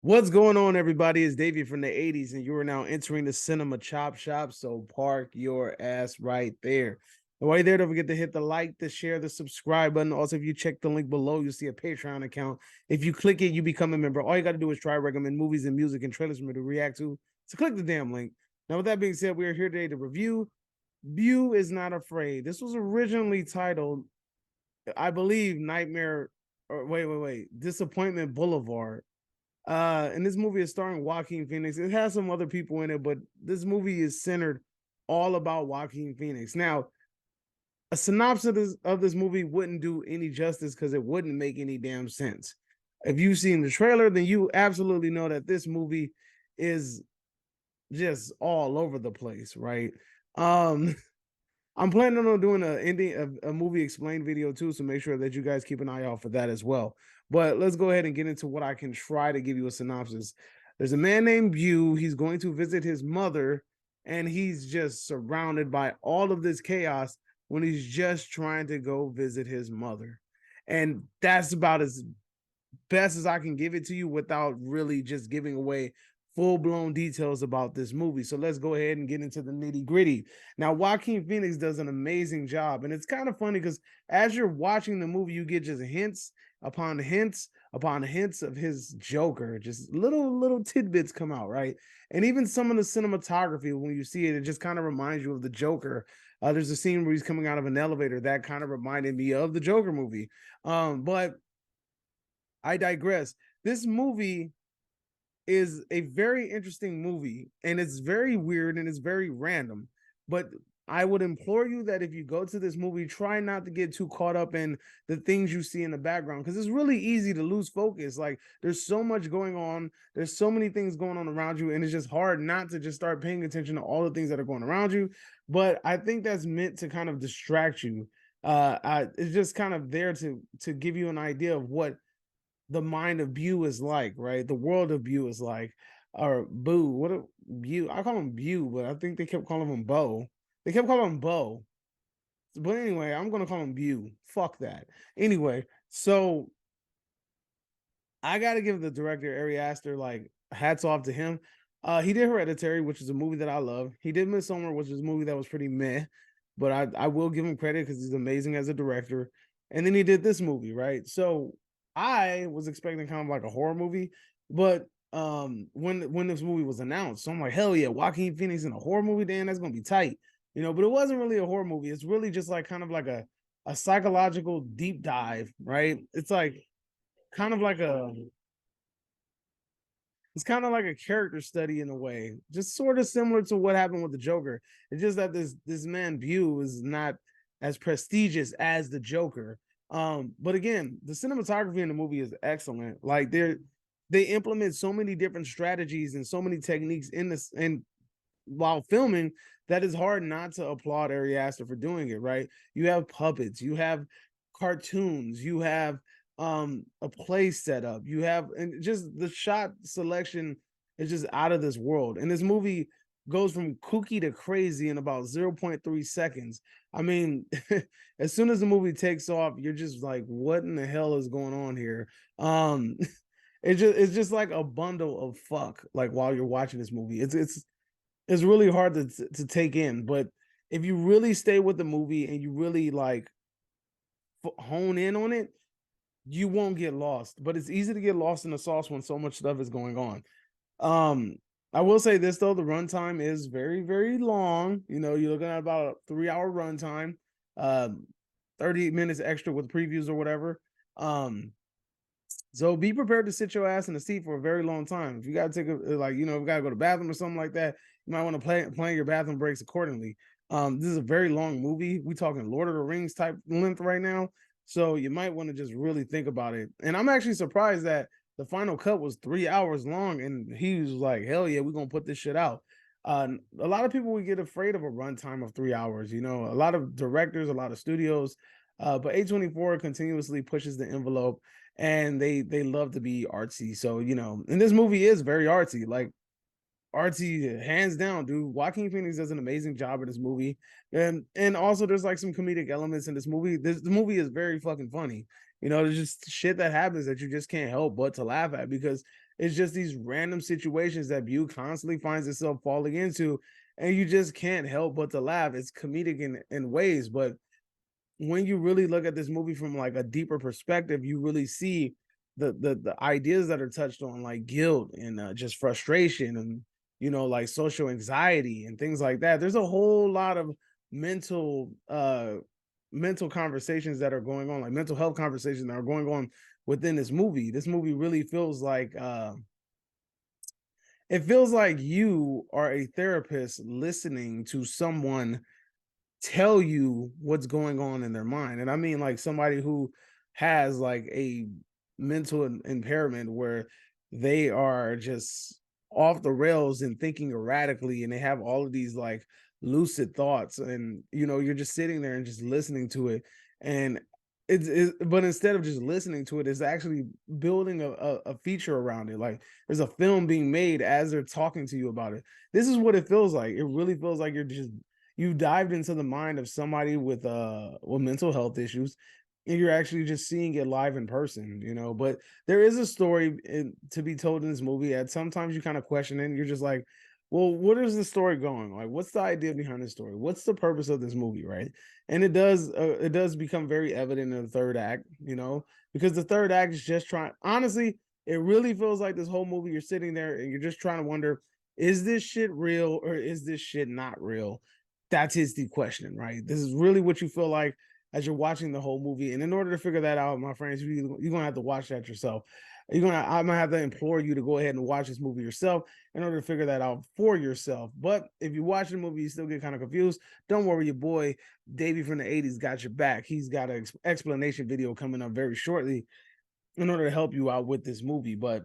What's going on, everybody? It's Davey from the 80s, and you are now entering the Cinema Chop Shop. So park your ass right there. And while you're there, don't forget to hit the like, the share, the subscribe button. Also, if you check the link below, you'll see a Patreon account. If you click it, you become a member. All you got to do is try to recommend movies and music and trailers for me to react to. So click the damn link. Now, with that being said, we are here today to review Beau is Not Afraid. This was originally titled, I believe, Nightmare, or wait, Disappointment Boulevard. And this movie is starring Joaquin Phoenix. It has some other people in it, but this movie is centered all about Joaquin Phoenix. Now, a synopsis of this movie wouldn't do any justice because it wouldn't make any damn sense. If you've seen the trailer, then you absolutely know that this movie is just all over the place, right? Um, I'm planning on doing a movie explained video too, so make sure that you guys keep an eye out for that as well. But let's go ahead and get into what I can try to give you a synopsis. There's a man named Beau. He's going to visit his mother, and he's just surrounded by all of this chaos when he's just trying to go visit his mother. And that's about as best as I can give it to you without really just giving away full-blown details about this movie. So let's go ahead and get into the nitty-gritty. Now, Joaquin Phoenix does an amazing job, and it's kind of funny because as you're watching the movie, you get just hints upon hints upon hints of his Joker. Just little tidbits come out, right? And even some of the cinematography, when you see it, it just kind of reminds you of the Joker. There's a scene where he's coming out of an elevator that kind of reminded me of the Joker movie. But I digress. This movie is a very interesting movie, and it's very weird and it's very random. But I would implore you that if you go to this movie, try not to get too caught up in the things you see in the background, because it's really easy to lose focus. Like, there's so much going on, there's so many things going on around you, and it's just hard not to just start paying attention to all the things that are going around you. But I think that's meant to kind of distract you. It's just kind of there to give you an idea of what the mind of Beau is like, right? The world of Beau is like, or Boo. What a Beau? I call him Beau, but I think they kept calling him Beau. They kept calling him Beau. But anyway, I'm gonna call him Beau. Fuck that. Anyway, so I gotta give the director Ari Aster like hats off to him. He did Hereditary, which is a movie that I love. He did Midsommar, which is a movie that was pretty meh, but I will give him credit because he's amazing as a director. And then he did this movie, right? So I was expecting kind of like a horror movie, but when this movie was announced, so I'm like, hell yeah, Joaquin Phoenix in a horror movie, Dan, that's gonna be tight, you know. But it wasn't really a horror movie. It's really just like kind of like a psychological deep dive, right? It's like kind of like a it's kind of like a character study in a way, just sort of similar to what happened with the Joker. It's just that this man Beau is not as prestigious as the Joker. But again, the cinematography in the movie is excellent. Like they implement so many different strategies and so many techniques in this and while filming that is hard not to applaud Ari Aster for doing it, right? You have puppets, you have cartoons, you have a play setup, you have, and just the shot selection is just out of this world. And this movie goes from kooky to crazy in about 0.3 seconds. I mean, as soon as the movie takes off, you're just like, what in the hell is going on here? It's just like a bundle of fuck, like while you're watching this movie. It's really hard to take in, but if you really stay with the movie and you really like hone in on it, you won't get lost. But it's easy to get lost in the sauce when so much stuff is going on. I will say this though, the runtime is very, very long. You know, you're looking at about a 3-hour runtime, 30 minutes extra with previews or whatever. So be prepared to sit your ass in the seat for a very long time. If you gotta take a like, you know, if you gotta go to the bathroom or something like that, you might want to plan your bathroom breaks accordingly. This is a very long movie. We talking Lord of the Rings type length right now. So you might want to just really think about it. And I'm actually surprised that the final cut was 3 hours long, and he was like, "Hell yeah, we're gonna put this shit out." A lot of people would get afraid of a runtime of 3 hours. You know, a lot of directors, a lot of studios, but A24 continuously pushes the envelope, and they love to be artsy. So you know, and this movie is very artsy, like artsy hands down, dude. Joaquin Phoenix does an amazing job in this movie, and also there's like some comedic elements in this movie. This the movie is very fucking funny. You know, there's just shit that happens that you just can't help but to laugh at because it's just these random situations that Beau constantly finds himself falling into, and you just can't help but to laugh. It's comedic in ways, but when you really look at this movie from like a deeper perspective, you really see the ideas that are touched on, like guilt and just frustration and like social anxiety and things like that. There's a whole lot of mental mental conversations that are going on, like mental health conversations that are going on within this movie. This movie really feels like it feels like you are a therapist listening to someone tell you what's going on in their mind. And I mean, like somebody who has like a mental impairment where they are just off the rails and thinking erratically, and they have all of these like lucid thoughts, and you're just sitting there and just listening to it. And but instead of just listening to it, it's actually building a feature around it. Like there's a film being made as they're talking to you about it. This is what it feels like. It really feels like you dived into the mind of somebody with mental health issues, and you're actually just seeing it live in person. But there is a story to be told in this movie, and sometimes you kind of question it, and you're just like, well, what is the story going? Like, what's the idea behind the story? What's the purpose of this movie, right? And it does become very evident in the third act, because the third act is just trying. Honestly, it really feels like this whole movie, you're sitting there and you're just trying to wonder, is this shit real or is this shit not real? That is the question, right? This is really what you feel like as you're watching the whole movie. And in order to figure that out, my friends, you're gonna have to watch that yourself. I'm gonna have to implore you to go ahead and watch this movie yourself in order to figure that out for yourself. But if you watch the movie, you still get kind of confused, don't worry, your boy Davey from the 80s got your back. He's got an explanation video coming up very shortly in order to help you out with this movie. But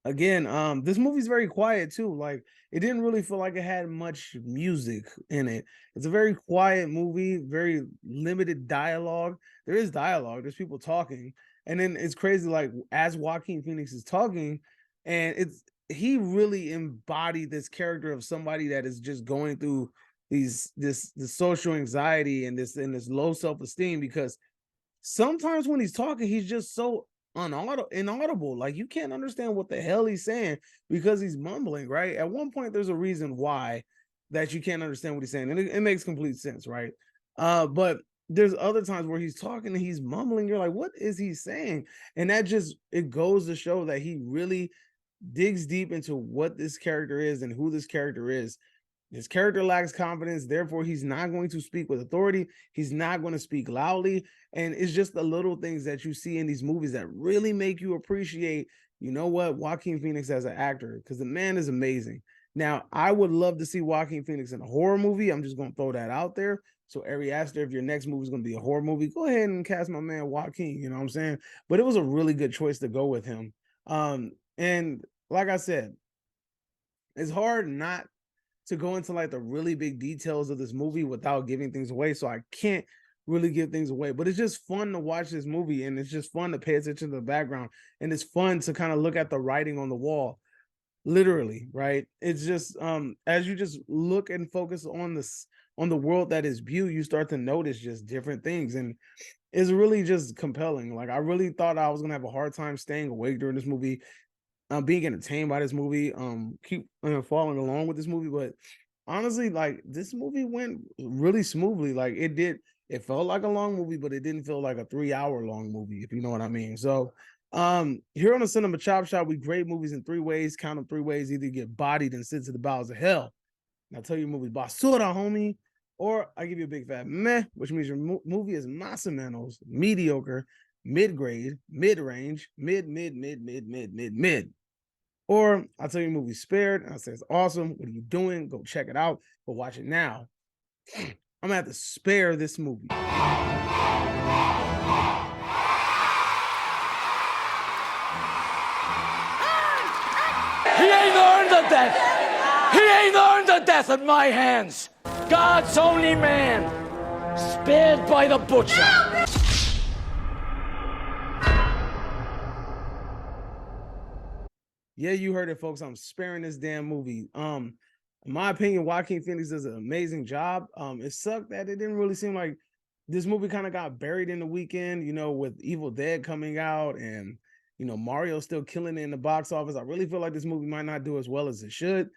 again, this movie's very quiet too. Like it didn't really feel like it had much music in it. It's a very quiet movie, very limited dialogue. There is dialogue, there's people talking, and then it's crazy, like as Joaquin Phoenix is talking, and he really embodied this character of somebody that is just going through this social anxiety and this low self-esteem, because sometimes when he's talking, he's just so inaudible. Like you can't understand what the hell he's saying because he's mumbling, right? At one point, there's a reason why that you can't understand what he's saying, and it makes complete sense, right? But there's other times where he's talking and he's mumbling. You're like, what is he saying? And that just it goes to show that he really digs deep into what this character is and who this character is. His character lacks confidence, therefore, he's not going to speak with authority. He's not going to speak loudly. And it's just the little things that you see in these movies that really make you appreciate, Joaquin Phoenix as an actor, because the man is amazing. Now, I would love to see Joaquin Phoenix in a horror movie. I'm just going to throw that out there. So, Ari Aster, if your next movie is going to be a horror movie, go ahead and cast my man Joaquin. You know what I'm saying? But it was a really good choice to go with him. And like I said, it's hard not to go into like the really big details of this movie without giving things away. So I can't really give things away, but it's just fun to watch this movie, and it's just fun to pay attention to the background, and it's fun to kind of look at the writing on the wall, literally, right? It's just as you just look and focus on the world that is Beau, you start to notice just different things, and it's really just compelling. Like I really thought I was gonna have a hard time staying awake during this movie, being entertained by this movie, keep following along with this movie. But honestly, like this movie went really smoothly. Like it felt like a long movie, but it didn't feel like a 3 hour long movie, if you know what I mean. So here on the Cinema Chop Shop, we grade movies in 3 ways. Count them 3 ways: either get bodied and sent to the bowels of hell. And I tell you movie basura, homie. Or I give you a big fat meh, which means your movie is más o menos, mediocre, mid-grade, mid-range, mid. Or I'll tell you movie Spared, and I say it's awesome. What are you doing? Go check it out. Go watch it now. I'm gonna have to spare this movie. He ain't earned the death. He ain't earned the death at my hands. God's only man, spared by the butcher. Yeah, you heard it, folks. I'm sparing this damn movie. In my opinion, Joaquin Phoenix does an amazing job. It sucked that it didn't really seem like this movie kind of got buried in the weekend, with Evil Dead coming out, and You know, Mario's still killing it in the box office. I really feel like this movie might not do as well as it should.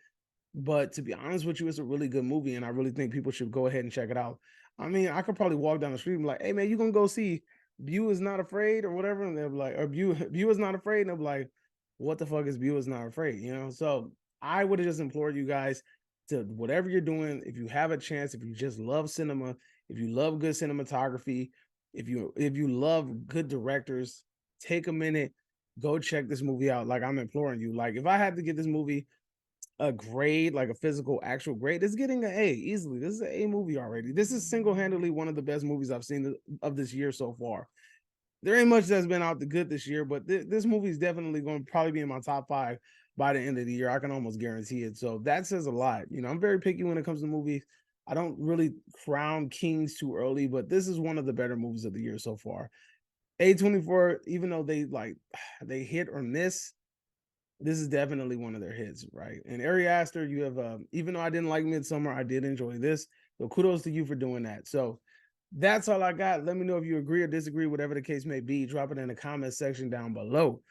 But to be honest with you, it's a really good movie, and I really think people should go ahead and check it out. I mean, I could probably walk down the street and be like, "Hey, man, you gonna go see Beau is Not Afraid or whatever?" And they'll be like, "Or Beau is Not Afraid," and they'll be like, "What the fuck is Beau is Not Afraid?" You know. So I would have just implored you guys to whatever you're doing, if you have a chance, if you just love cinema, if you love good cinematography, if you love good directors, take a minute, go check this movie out. Like I'm imploring you. Like if I had to give this movie a grade, like a physical, actual grade, it's getting an A easily. This is an A movie already. This is single-handedly one of the best movies I've seen of this year so far. There ain't much that's been out the good this year, but this movie is definitely going to probably be in my top 5 by the end of the year. I can almost guarantee it. So that says a lot. You know, I'm very picky when it comes to movies. I don't really crown kings too early, but this is one of the better movies of the year so far. A24, even though they hit or miss, this is definitely one of their hits, right? And Ari Aster, you have even though I didn't like Midsummer, I did enjoy this. So kudos to you for doing that. So that's all I got. Let me know if you agree or disagree, whatever the case may be. Drop it in the comment section down below.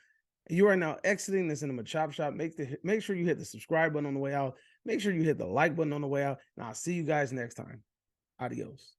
You are now exiting the Cinema Chop Shop. Make sure you hit the subscribe button on the way out. Make sure you hit the like button on the way out. And I'll see you guys next time. Adios.